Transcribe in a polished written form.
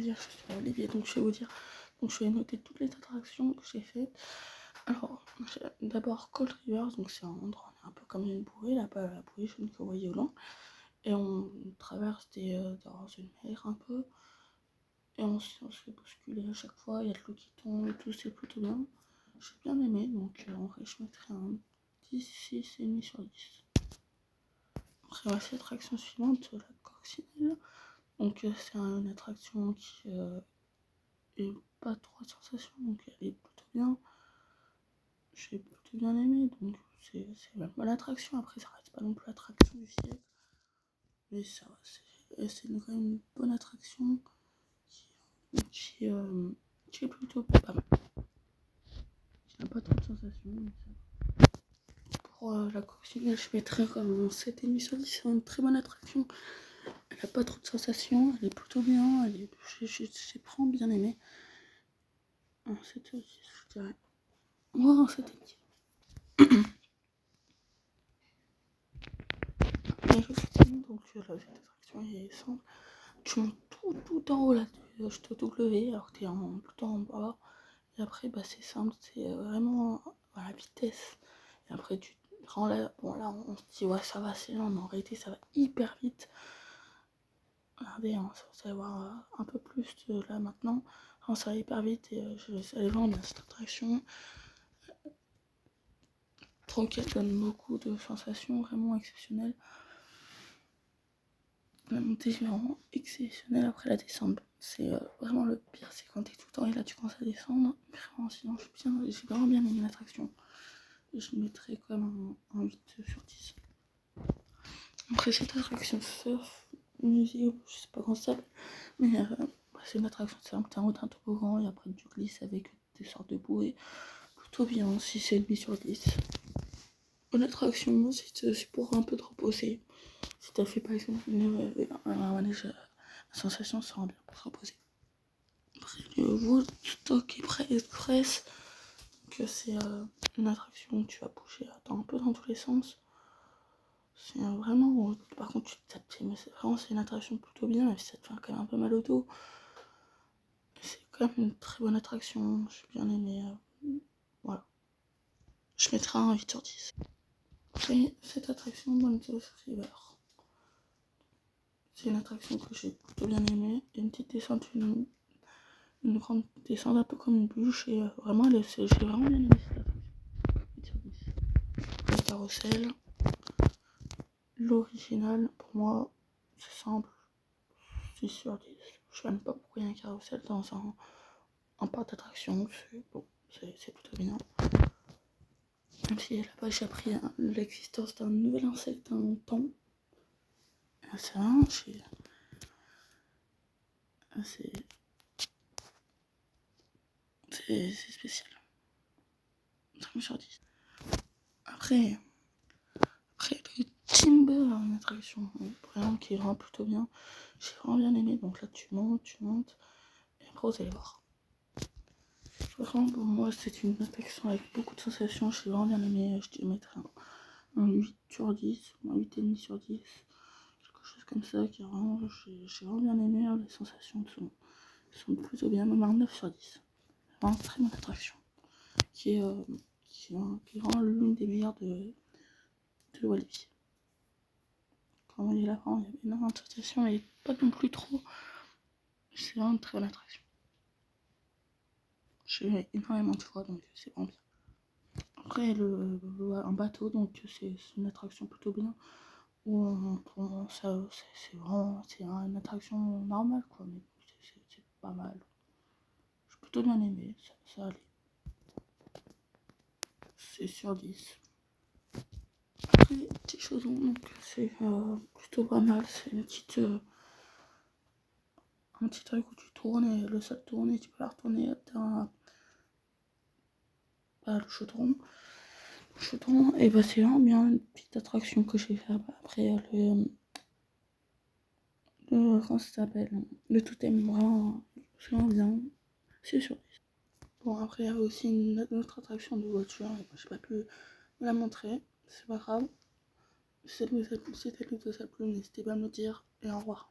dire, je suis Olivier, donc je vais vous dire. Donc je vais noter toutes les attractions que j'ai faites. Alors, d'abord Cold Rivers, donc c'est un endroit un peu comme une bouée, là-bas la bouée jaune que vous voyez au loin. Et on traverse dans une mer un peu. Et on se fait bousculer à chaque fois, il y a de l'eau qui tombe et tout, c'est plutôt bien. J'ai bien aimé, donc en vrai je mettrais un 10,5 sur 10. Après voici l'attraction suivante, la coccinelle. Donc c'est une attraction qui est pas trop de sensations, donc elle est plutôt bien. J'ai plutôt bien aimé, donc c'est une bonne attraction. Après ça reste pas non plus l'attraction du siècle, mais ça va, c'est quand même une bonne attraction qui, euh, qui est plutôt pas mal. Qui n'a pas trop de sensations, mais ça va. Pour la coccinelle, je mettrais comme un 7,5 sur 10, c'est une très bonne attraction. Elle n'a pas trop de sensations, elle est plutôt bien, j'ai vraiment bien aimé. Un 7 sur 10, je dirais. Ouais, un 7,5. Donc là, cette attraction est simple. Tu montes tout en haut là, je te W alors que t'es tout en bas. Et après, bah, c'est simple, c'est vraiment à la vitesse. Et après, tu rends là, bon là, on se dit, ouais, ça va, c'est lent, mais en réalité, ça va hyper vite. Regardez, hein, vous allez voir un peu plus là maintenant. Enfin, ça va hyper vite et je vais aller voir bien cette attraction. Tranquille, donne beaucoup de sensations vraiment exceptionnelles. La montée est vraiment exceptionnelle. Après la descente, c'est vraiment le pire, c'est quand t'es tout le temps et là tu commences à descendre. Vraiment, sinon j'ai vraiment bien aimé l'attraction. Je mettrais quand même un 8 sur 10. Après cette attraction surf, musée, je sais pas comment ça s'appelle, mais c'est une attraction simple, t'es en haut d'un toboggan et après tu glisses avec des sortes de bouées. Plutôt bien, 6,5 sur 10. Bonne attraction, c'est pour un peu te reposer. Si t'as fait par exemple un manège à sensation, ça rend bien pour se reposer. Après le Woodstock Express, que c'est une attraction où tu vas bouger un peu dans tous les sens. C'est vraiment, par contre tu te tapes, mais c'est une attraction plutôt bien, même si ça te fait quand même un peu mal au dos. C'est quand même une très bonne attraction, j'ai bien aimé. Voilà. Je mettrai un 8 sur 10. Après cette attraction, Bonzo River. C'est une attraction que j'ai plutôt bien aimée. Il y a une petite descente, une grande descente un peu comme une bûche et vraiment j'ai vraiment bien aimé cette attraction. Le carrousel, l'original pour moi c'est simple, 6 sur 10. Je sais même pas pourquoi il y a un carrousel dans un parc d'attraction, c'est plutôt bien. Même si là-bas j'ai appris l'existence d'un nouvel insecte un temps. C'est vraiment c'est spécial. 5 sur 10. Après le Timber, une attraction vraiment qui est vraiment plutôt bien. J'ai vraiment bien aimé. Donc là tu montes. Et après vous allez voir. Vraiment pour moi c'est une attraction avec beaucoup de sensations. J'ai vraiment bien aimé. Je te mettrais un 8 sur 10, un 8,5 sur 10. Quelque chose comme ça qui est vraiment. J'ai vraiment bien aimé. Les sensations sont plutôt bien. Même un 9 sur 10. Vraiment très bonne attraction. Qui est vraiment l'une des meilleures de Walibi. Quand on est là-bas, il y avait énormément de sensations et pas non plus trop. C'est vraiment une très bonne attraction. J'ai eu énormément de fois, donc c'est vraiment bien. Après, un bateau, donc c'est une attraction plutôt bien. C'est vraiment une attraction normale, quoi, mais c'est pas mal. J'ai plutôt bien aimé, ça allait. C'est sur 10. Après, petit chaudron, donc c'est plutôt pas mal. C'est un petit truc où tu tournes et le sol tourne et tu peux la retourner dans le chaudron. Et bah c'est vraiment bien une petite attraction que j'ai fait. Après comment ça s'appelle, le totem, vraiment c'est vraiment bien, c'est sûr. Bon, après il y avait aussi une autre attraction de voiture et moi j'ai pas pu vous la montrer, c'est pas grave. Si elle vous a plu, n'hésitez pas à me le dire et au revoir.